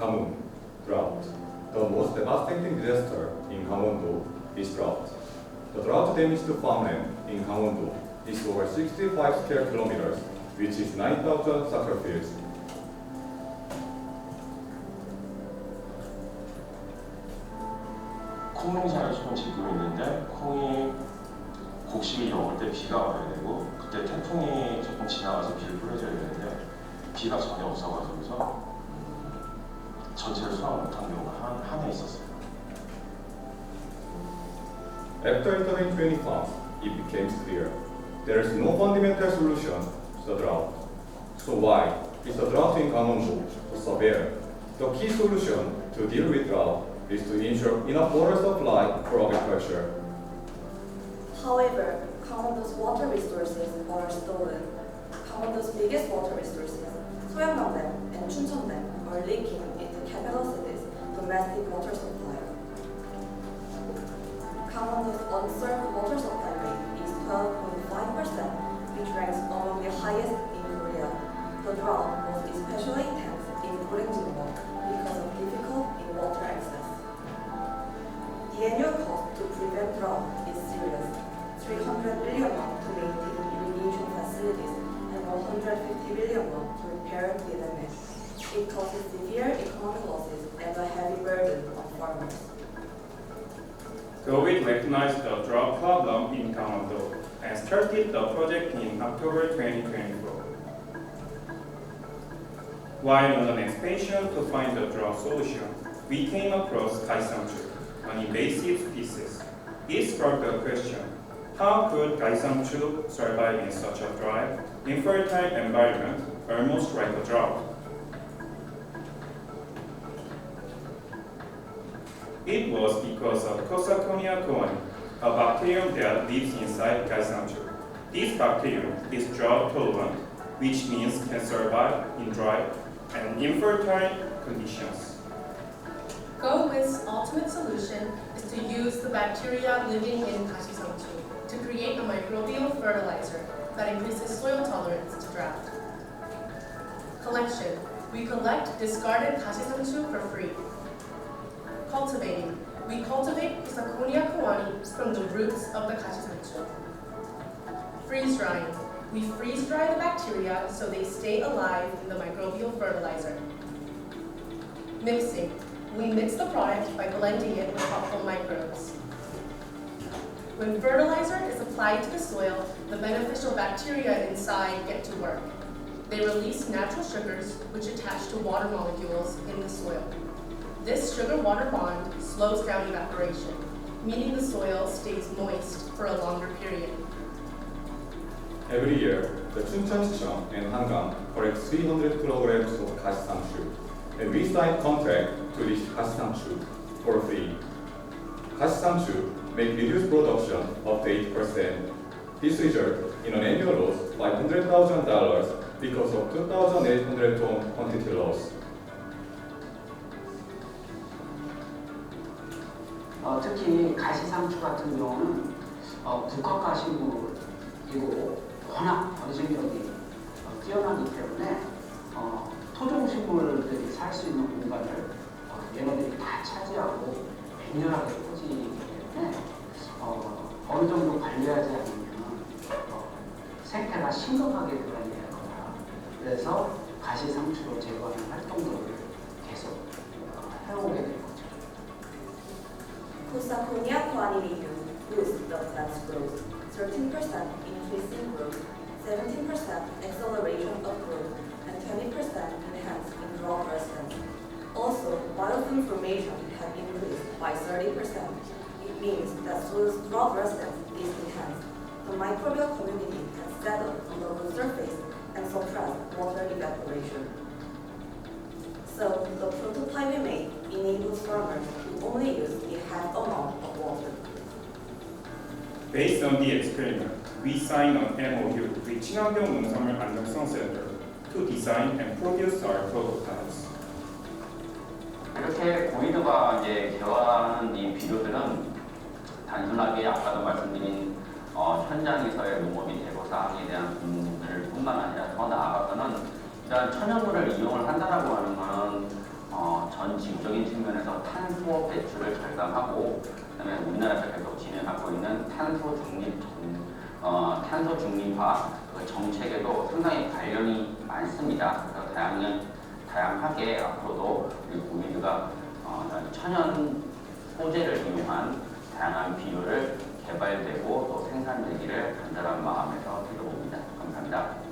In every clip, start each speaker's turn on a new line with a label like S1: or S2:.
S1: Gamun, drought. The most devastating disaster in Gangnam-do is drought. The drought damage to farmland in Gangnam-do is over 65 square kilometers, which is 9,000 soccer fields.
S2: 콩 농사를 지금 짓고 있는데 콩이 곡식이 넘을 때 비가 와야 되고 그때 태풍이 조금 지나가서 비를 뿌려줘야 되는데 비가 전혀 없어가지고서 전체를 수확 못한 경우가 한 해 있었어요.
S1: After entering 20 farms, it became clear there is no fundamental solution to the drought. So why is the drought in Gangnam-do so severe? The key solution to deal with drought is to ensure enough water supply for agriculture.
S3: However, Gangnam-do's water resources are stolen. Gangnam-do's biggest water resources, Soyeongnam Dam and Chuncheon Dam, are leaking into capital cities' domestic water supply. Gangnam-do's unserved water supply rate is 12.5%, which ranks among the highest in Korea. The drought was especially intense in Gorenjinwon because of difficult in water access. The annual cost to prevent drought is serious: 300 billion won to maintain irrigation facilities and 150 billion won to repair the damage. It causes severe economic losses and a heavy burden on farmers.
S4: Government recognized the drought problem in Gangnam-do and started the project in October 2024. While on an expedition to find the drought solution, we came across Gaisamchu, an invasive species. This sparked the question: how could Gaisamchu survive in such a dry, infertile environment, almost like a drought? It was because of Cosaconia coani, a bacterium that lives inside Gaisamchu. This bacterium is drought tolerant, which means can survive in dry and infertile conditions.
S5: GoWith's ultimate solution is to use the bacteria living in Kashisamchu to create a microbial fertilizer that increases soil tolerance to drought. Collection. We collect discarded Kashisamchu for free. Cultivating. We cultivate Cosaconia coani from the roots of the Kashisamchu. Freeze drying. We freeze dry the bacteria so they stay alive in the microbial fertilizer. Mixing. We mix the product by blending it with helpful microbes. When fertilizer is applied to the soil, the beneficial bacteria inside get to work. They release natural sugars which attach to water molecules in the soil. This sugar-water bond slows down evaporation, meaning the soil stays moist for a longer period.
S1: Every year, the Chuncheon and Hangang collect 300 kilograms of Gaisamchu, and we sign contract to reach Gaisamchu for free. Gaisamchu make reduced production up to 8%. This result in an annual loss of $500,000 because of 2,800 ton quantity loss.
S6: 특히 가시상추 같은 경우는 국화가식물이고 워낙 번식력이 뛰어나기 때문에 토종식물들이 살 수 있는 공간을 얘네들이 다 차지하고 맹렬하게 퍼지기 때문에 어느 정도 관리하지 않으면 생태가 심각하게 변해거나 그래서 가시상추로 제거하는 활동들을 계속 해오게 되는 거죠.
S3: Cosaconia coani boosts the plant's growth: 13% increase in growth, 17% acceleration of growth, and 20% enhance in drought resistance. Also, biofilm formation has increased by 30%. It means that soil's drought resistance is enhanced. The microbial community can settle on the root surface and suppress water evaporation. So, the prototype we made enables farmers to only use a half amount of water.
S4: Based on the experiment, we signed an MOU with 친환경 농산물 안정성 Center to design and produce our prototypes.
S7: 이렇게 고이드가 이제 개발하는 이 비료들은 단순하게 아까도 말씀드린 현장에서의 농업인 제거 사항에 대한 부분들뿐만 아니라 더 나아가서는 이런 천연물을 이용을 한다라고 하는 것은 전 지구적인 측면에서 탄소 배출을 절감하고 그다음에 우리나라에서 계속 진행하고 있는 탄소 중립화 그 정책에도 상당히 관련이 많습니다. 그래서 다양하게 앞으로도 우리 고위드가 천연 소재를 이용한 다양한 비료를 개발되고 또 생산되기를 간절한 마음에서 기도봅니다. 감사합니다.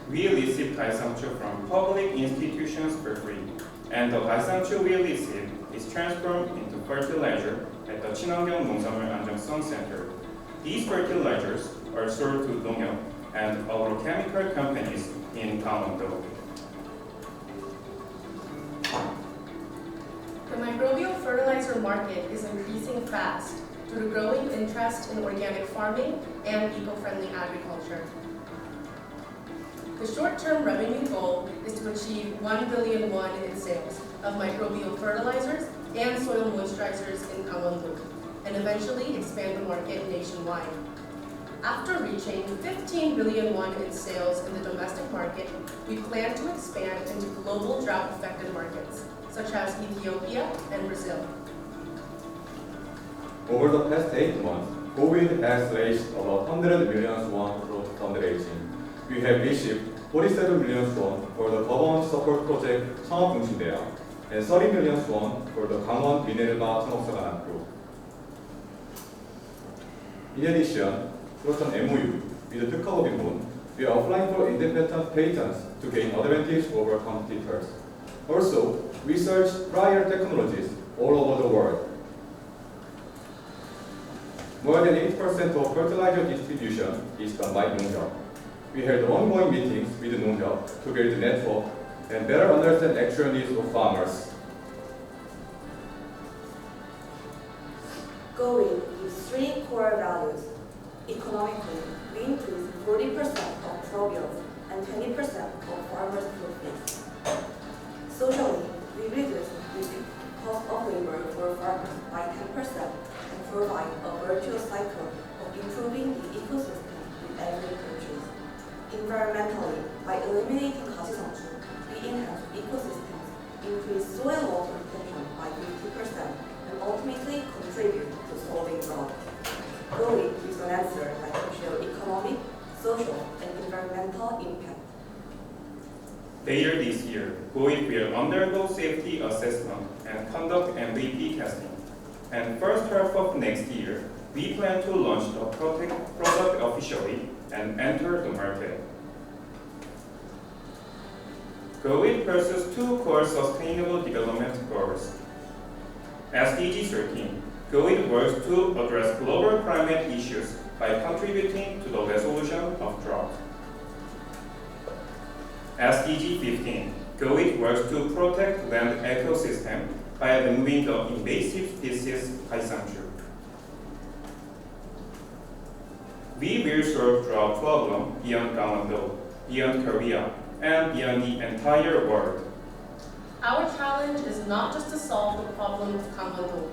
S4: We receive Gaisamchu from public institutions for free, and the Gaisamchu we receive is transformed into fertilizer at the 친환경 농산물 안정성 center. These fertilizers are sold to 농협 and agrochemical companies in Gangwon-do.
S5: The microbial fertilizer market is increasing fast due to growing interest in organic farming and eco-friendly agriculture. The short-term revenue goal is to achieve 1 billion won in sales of microbial fertilizers and soil moisturizers in Gangwon-do, and eventually expand the market nationwide. After reaching 15 billion won in sales in the domestic market, we plan to expand into global drought-affected markets, such as Ethiopia and Brazil.
S1: Over the past 8 months, COVID has raised about 100 million won fundraising. We have received 47 million won for the Gangwon Support Project 창업중심대학 and 30 million won for the Gangwon 미네르바 창업사관학 group. In addition, through an MOU with the Tukhago Binmun, we are applying for independent patents to gain advantage over competitors. Also, research prior technologies all over the world. More than 80% of fertilizer distribution is done by 농협. We held ongoing meetings with 농협 to build a network and better understand actual needs of farmers.
S3: Going with 3 core values. Economically, we increase 40% of produce and 20% of farmers' profits. Socially, we reduce the cost of labor for farmers by 10% and provide a virtuous cycle of improving the ecosystem in every country. Environmentally, by eliminating 가시성출, we enhance ecosystems, increase soil water retention by 50%, and ultimately contribute to solving drought. Going with an answer that can show economic, social, and environmental impact.
S4: Later this year, GOIT will undergo safety assessment and conduct MVP testing. And first half of next year, we plan to launch the product officially and enter the market. GOIT pursues 2 core sustainable development goals. SDG 13, GOIT works to address global climate issues by contributing to the resolution of drought. SDG 15, GOIT works to protect land ecosystem by removing the invasive species Gaisamchu. We will solve drought problem beyond Gangwon-do, beyond Korea, and beyond the entire world.
S5: Our challenge is not just to solve the problem of Gangwon-do.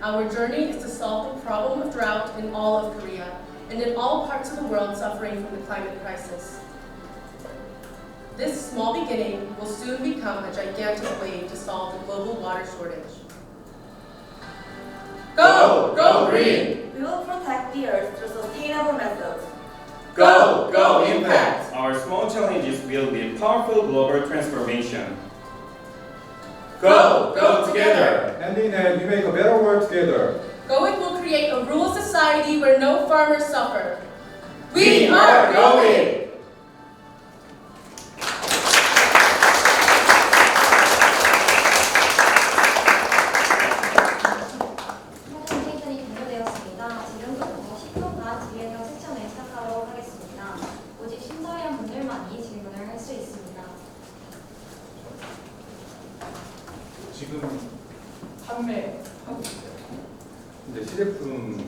S5: Our journey is to solve the problem of drought in all of Korea and in all parts of the world suffering from the climate crisis. This small beginning will soon become a gigantic wave to solve the global water shortage.
S4: Go! Go green!
S3: We will protect the earth through sustainable methods.
S4: Go! Go impact! Our small challenges will lead powerful global transformation. Go! Go together!
S1: Hand in hand, we make a better world together.
S5: GOIT will create a rural society where no farmers suffer.
S4: We are going!
S8: 모든 회의들이 종료되었습니다. 지금부터 10분간 질의응답 세션을 시작하도록 하겠습니다. 오직 신설위원 분들만이 질문을 할 수 있습니다.
S9: 지금 판매하고 있어요.
S1: 이제 시제품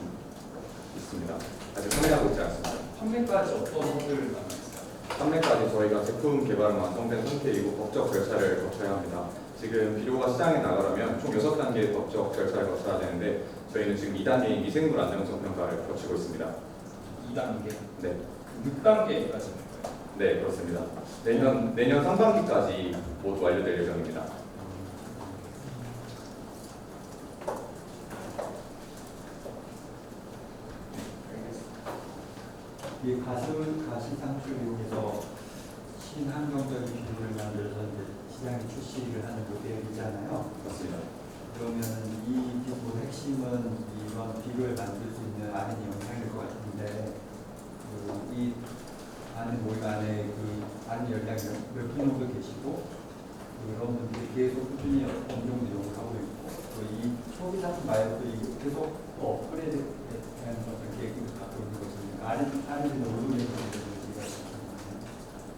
S1: 있습니다. 아직 판매하고 있지 않습니다.
S9: 판매까지 어떤 허들을 남아있어요?
S1: 판매까지 저희가 제품 개발은 완성된 상태이고 법적 절차를 거쳐야 합니다. 지금 비료가 시장에 나가려면 총 6단계의 법적 절차를 거쳐야 되는데 저희는 지금 2단계인 미생물 안정성 평가를 거치고 있습니다.
S9: 2단계?
S1: 네.
S9: 6단계까지 있는 거예요?
S1: 네, 그렇습니다. 내년 상반기까지 모두 완료될 예정입니다.
S10: 이 가시상추를 이용해서 신환경적인 비료를 만들어서 이제 시장에 출시를 하는 모델이잖아요.
S1: 그렇습니다.
S10: 그러면 이 기술 핵심은 이런 비료를 만들 수 있는 안에 영향일 것 같은데 이 안에 모임 안에 그 안에 열량이 몇 분도 계시고 그런 분들이 계속 꾸준히 어느 정도 이용을 하고 있고 또 이 초기 상품 말고 이게 계속 또 업그레이드 되는 어떤 계획을 갖고 있는 것입니다. 안에 있는 오류를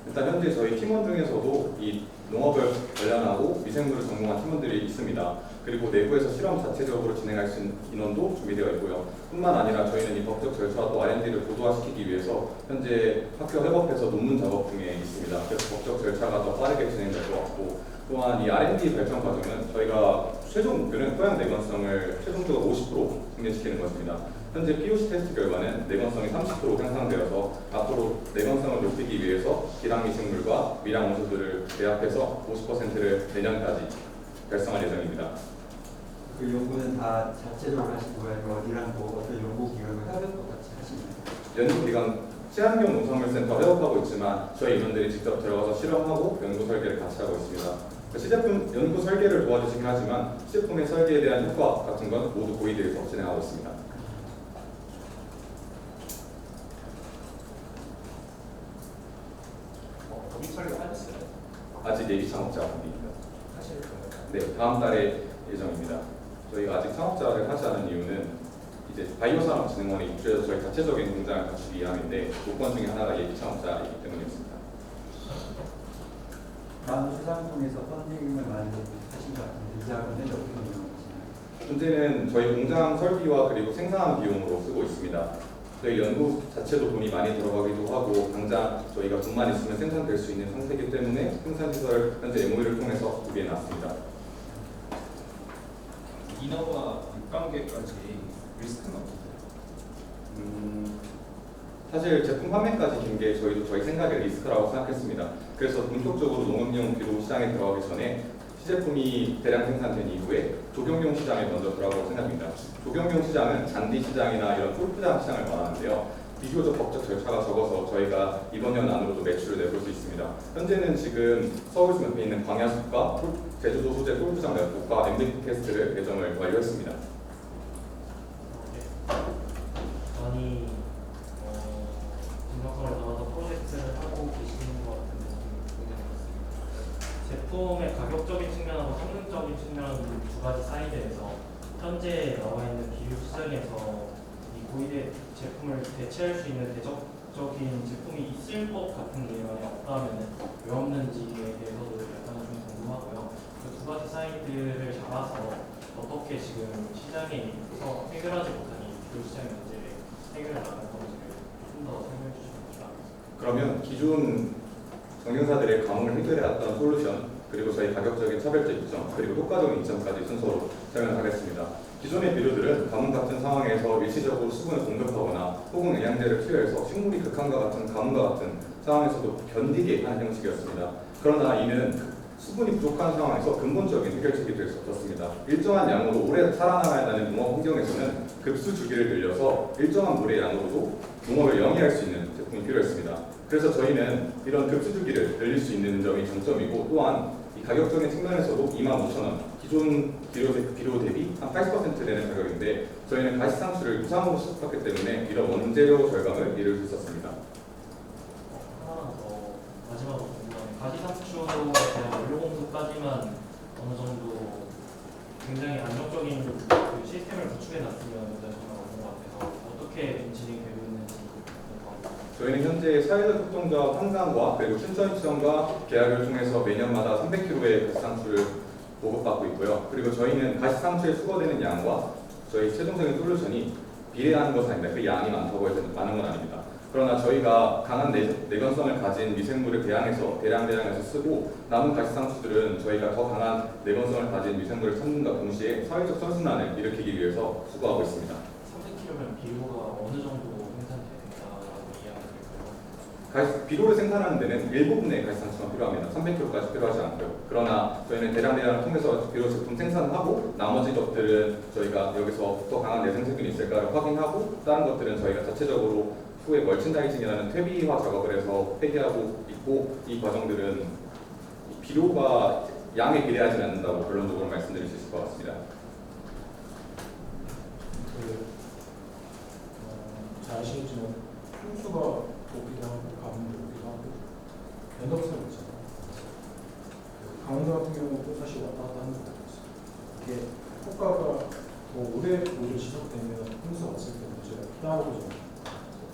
S1: 일단 현재 저희 팀원 중에서도 이 농업을 관련하고 미생물을 전공한 팀원들이 있습니다. 그리고 내부에서 실험 자체적으로 진행할 수 있는 인원도 준비되어 있고요. 뿐만 아니라 저희는 이 법적 절차와 또 R&D를 고도화시키기 위해서 현재 학교 협업해서 논문 작업 중에 있습니다. 그래서 법적 절차가 더 빠르게 진행될 것 같고 또한 이 R&D 발전 과정은 저희가 최종 목표는 토양 내건성을 최종적으로 50% 증진시키는 것입니다. 현재 POC 테스트 결과는 내건성이 30% 향상되어서 앞으로 내건성을 높이기 위해서 기랑 미생물과 미량 원소들을 배합해서 50%를 내년까지 달성할 예정입니다.
S10: 그 연구는 다 자체적으로 하시고요, 아니면 어디랑 또 어떤 연구기관을 협업도 같이 하시나요?
S1: 연구기관 친환경 농산물센터 협업하고 있지만 저희 인원들이 직접 들어가서 실험하고 연구 설계를 같이 하고 있습니다. 시제품 연구 설계를 도와주시긴 하지만 시제품의 설계에 대한 효과 같은 건 모두 고이드에서 진행하고 있습니다.
S9: 법인 설계 하셨어요?
S1: 아직 예비 창업자 분입니다.
S9: 하실 거예요?
S1: 네, 다음 달에 예정입니다. 저희가 아직 창업자를 하지 않은 이유는 이제 바이오산업진흥원에 입주해서 저희 자체적인 공장을 갖추기 위함인데 조건 중에 하나가 예비 창업자이기 때문이었습니다.
S10: 만수상통에서 펀딩을 많이 하신 것 같은데 이 자금은 어떻게 운영하시나요?
S1: 현재는 저희 공장 설비와 그리고 생산 비용으로 쓰고 있습니다. 저희 연구 자체도 돈이 많이 들어가기도 하고 당장 저희가 돈만 있으면 생산될 수 있는 상태이기 때문에 생산시설 현재 MOU를 통해서 구비해놨습니다.
S9: 인허가 6단계까지 리스크는 없어요?
S1: 사실 제품 판매까지 긴 게 저희도 저희 생각에 리스크라고 생각했습니다. 그래서 본격적으로 농업용 비료 시장에 들어가기 전에 시제품이 대량 생산된 이후에 조경용 시장에 먼저 들어가고 생각합니다. 조경용 시장은 잔디 시장이나 이런 골프장 시장을 말하는데요. 비교적 법적 절차가 적어서 저희가 이번 년 안으로도 매출을 내볼 수 있습니다. 현재는 지금 서울시 옆에 있는 광야숲과 제주도 소재 골프장 몇 곳과 MVP 테스트를 예정을 완료했습니다.
S11: 많이 진정성을 담아서 프로젝트를 하고 계시는 것 같은 느낌이 굉장히 많습니다. 제품의 가격적인 측면하고 성능적인 측면 두 가지 사이드에서 현재 나와 있는 비료 시장에서 이 고이대 제품을 대체할 수 있는 대적적인 제품이 있을 것 같은 게 만약 없다면 왜 없는지에 대해서도 약간 좀 궁금하고요. 그 두 가지 사이드를 잡아서 어떻게 지금 시장에서 해결하지 못한 이 비료 시장의 문제를 해결해 나갈 건지를 좀 더 설명해 주시면 감사하겠습니다.
S1: 그러면 기존 경영사들의 감흥을 해결해왔던 솔루션, 그리고 저희 가격적인 차별적 이점, 그리고 효과적인 이점까지 순서로 설명하겠습니다. 기존의 비료들은 가뭄 같은 상황에서 일시적으로 수분을 공급하거나 혹은 영양제를 투여해서 식물이 극한과 같은 가뭄과 같은 상황에서도 견디게 하는 형식이었습니다. 그러나 이는 수분이 부족한 상황에서 근본적인 해결책이 될 수 없었습니다. 일정한 양으로 오래 살아남아야 하는 농업 환경에서는 급수 주기를 늘려서 일정한 물의 양으로도 농업을 영위할 수 있는 제품이 필요했습니다. 그래서 저희는 이런 급수 주기를 늘릴 수 있는 점이 장점이고 또한 이 가격적인 측면에서도 25,000원, 기존 비료 대비 한 80% 되는 가격인데 저희는 가시상추를 무상으로 수급했기 때문에 이런 원재료 절감을 이룰 수 있었습니다.
S11: 하나 더 마지막으로 궁금한 가시상추에 대한 원료 공급까지만 어느 정도 굉장히 안정적인 그 시스템을 구축해 놨으면 일단 정말 어려운 것 같아서 어떻게 진행되고 있는지 궁금합니다.
S1: 저희는 현재 사회적 협동조합 한강과 그리고 춘천시청과 계약을 통해서 매년마다 300kg의 가시상추를 보급받고 있고요. 그리고 저희는 가시상추에 수거되는 양과 저희 최종적인 솔루션이 비례하는 것은 아닙니다. 그 양이 많다고 해서 많은 건 아닙니다. 그러나 저희가 강한 내건성을 가진 미생물을 대량해서 쓰고 남은 가시상추들은 저희가 더 강한 내건성을 가진 미생물을 찾는과 동시에 사회적 선순환을 일으키기 위해서 수거하고 있습니다.
S11: 300kg면 비료가 어느 정도 생산돼야 된다라고 이해하면 될까요?
S1: 비료를 생산하는 데는 일부분의 가시상추가 필요합니다. 300kg까지 필요하지 않고요. 그러나 저희는 대량을 통해서 비료 제품 생산을 하고 나머지 것들은 저희가 여기서 더 강한 내생세균이 있을까를 확인하고 다른 것들은 저희가 자체적으로 후에 멀친다이징이라는 퇴비화 작업을 해서 폐기하고 있고 이 과정들은 비료가 양에 비례하지 않는다고 결론적으로 말씀드릴 수 있을 것 같습니다.
S9: 잘 아시겠지만 홍수가 오기도 하고 가뭄도 오기도 하고 변덕성이 있잖아요. 강원도 같은 경우도 사실 왔다 갔다 하는 것 같아요. 이게 효과가 더 오래 지속되면 홍수가 왔을 때 문제가 피하고자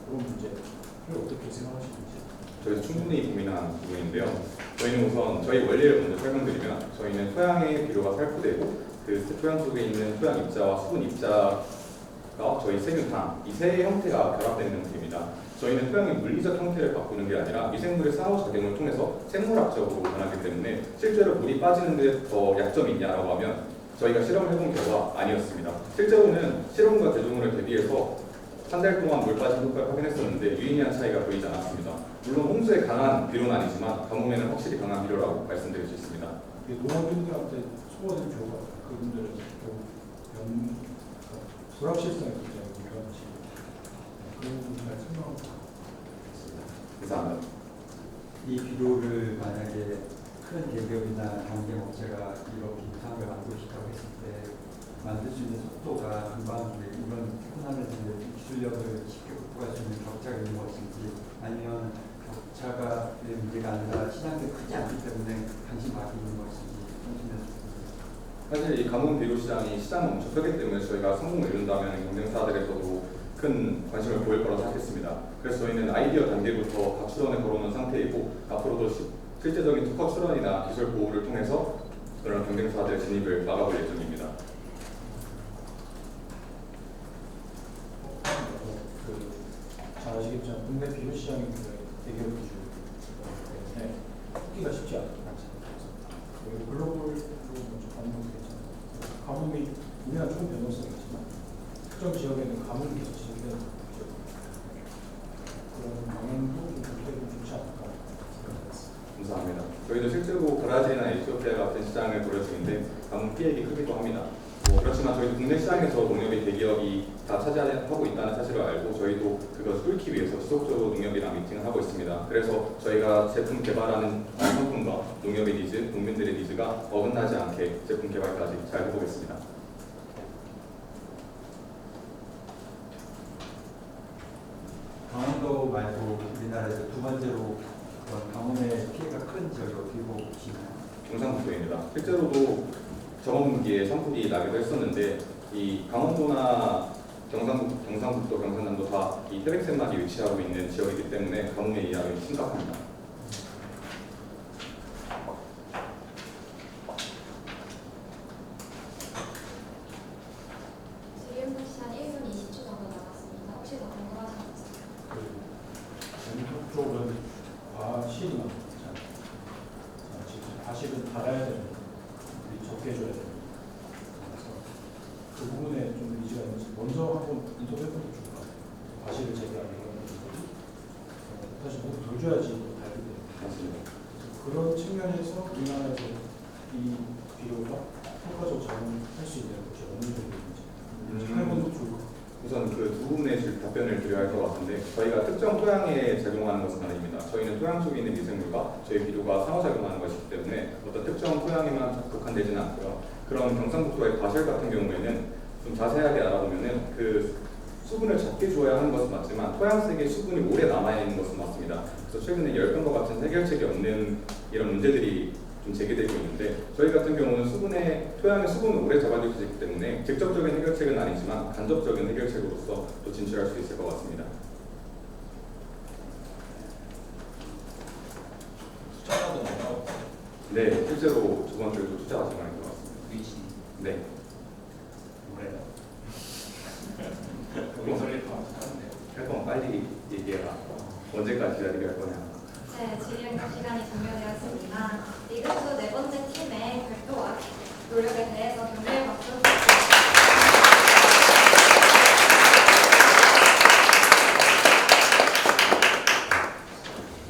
S9: 그런 문제를 어떻게 생각하시는지.
S1: 저희 충분히 고민한 부분인데요. 저희는 우선 저희 원리를 먼저 설명드리면 저희는 토양의 비료가 살포되고 그 토양 속에 있는 토양 입자와 수분 입자가 저희 세균탕 이 세 형태가 결합되는 형태입니다. 저희는 토양의 물리적 형태를 바꾸는 게 아니라 미생물의 상호작용을 통해서 생물학적으로 변하기 때문에 실제로 물이 빠지는 데 더 약점이 있냐라고 하면 저희가 실험을 해본 결과 아니었습니다. 실제로는 실험과 대조물을 대비해서 한 달 동안 물 빠진 효과를 확인했었는데 유의미한 차이가 보이지 않았습니다. 물론 홍수에 강한 비료는 아니지만 가뭄에는 확실히 강한 비료라고 말씀드릴 수 있습니다.
S9: 농업인들한테 소모된 교가 그분들은 불확실성이 굉장히 유명하지. 그런 부분 잘 설명합니다.
S1: 감사합니다.
S10: 이 비료를 만약에 큰 대기업이나 경쟁업체가 이렇게 이상을 만들고 싶다고 했을 때 만들 수 있는 속도가 금방인데 이런 테크놀로지 기술력을 쉽게 극복할 수 있는 격차가 있는 것인지 아니면 격차가 문제가 아니라 시장이 크지 않기 때문에 관심받고 있는 것인지
S1: 사실 이 가뭄 비료 시장이 엄청 크기 때문에 저희가 성공을 이룬다면 경쟁사들에서도 큰 관심을 보일 거라고 생각했습니다. 그래서 저희는 아이디어 단계부터 가출원에 걸어놓은 상태이고 앞으로도 실제적인 특허 출원이나 기술 보호를 통해서 그런 경쟁사들의 진입을 막아볼 예정입니다.
S9: 잘 아시겠지만 국내 비료 시장이 대기업 기준 때문에 찾기가 쉽지 않아요. 그리고 글로벌로 먼저 가는 것도 괜찮아요. 가뭄이 우리나라 좀 변동성이 있지만 특정 지역에는 가뭄이 계속 지속되는 지역 그런 방향도 좀 그렇게 좋지 않을까 생각합니다.
S1: 감사합니다. 저희도 실제로 브라질이나 에티오피아 같은 시장을 고려 중인데 가뭄 피해액이 크기도 합니다. 그렇지만 저희도 국내 시장에서 농협의 대기업이 다 차지하고 있다는 사실을 알고 저희도 그것을 뚫기 위해서 지속적으로 농협이랑 미팅을 하고 있습니다. 그래서 저희가 제품 개발하는 상품과 농협의 니즈, 국민들의 니즈가 어긋나지 않게 제품 개발까지 잘 해보겠습니다.
S10: 강원도 말고 우리나라에서 두 번째로 가뭄의 피해가 큰 지역이 어떻게 보시나요?
S1: 경상북도입니다. 실제로도 저번기에 산불이 나기도 했었는데 이 강원도나 경상북도, 경상남도 다 이 혈액센막이 위치하고 있는 지역이기 때문에 가뭄의 위험이 심각합니다.
S8: 질문 시간 1분 20초 정도 남았습니다. 혹시 더 궁금하신 거 있으세요?
S9: 전북 쪽은 과실이 많잖아요. 지금 과실은 달아야 되는 적게 해줘야 됩니다. 그래서 그 부분에 좀 의지가 있는지 먼저 한번 인터뷰해보는 게 좋을 것 같아요. 과실을 제거하는 그런 부분들이 사실 너무 덜 줘야지 또 달게 돼요.
S1: 맞습니다.
S9: 그런 측면에서 우리나라에서 이 비료가 효과적으로 적용할 수 있는 것이 어느 정도인지 해보는 게 좋을 것 같아요.
S1: 우선 그 두 부분에 답변을 드려야 할 것 같은데 저희가 특정 토양에 작용하는 것은 아닙니다. 저희는 토양 속에 있는 미생물과 저희 비료가 상호작용하는 것이기 때문에 어떤 특정 토양에만 국한되지는 않고요. 그럼 경상북도의 과실 같은 경우에는 좀 자세하게 알아보면은 그 수분을 적게 줘야 하는 것은 맞지만 토양 속에 수분이 오래 남아있는 것은 맞습니다. 그래서 최근에 열병과 같은 해결책이 없는 이런 문제들이 좀 제기되고 있는데 저희 같은 경우는 토양의 수분을 오래 잡아줄 수 있기 때문에 직접적인 해결책은 아니지만 간접적인 해결책으로서 또 진출할 수 있을 것 같습니다.
S9: 투자자도 많아요.
S1: 네, 실제로 저번 주에도 투자가 정말 많이 들어왔습니다.
S9: 위치.
S1: 네.
S9: 뭐래요? 우리 설립하 하는데요.
S1: 할 거면 빨리 얘기해라. 언제까지 기다리게 할 거냐.
S8: 네, 질의응답 시간이 종료되었습니다. 리그스 네 번째 팀의 발표와 노력에 대해서 경례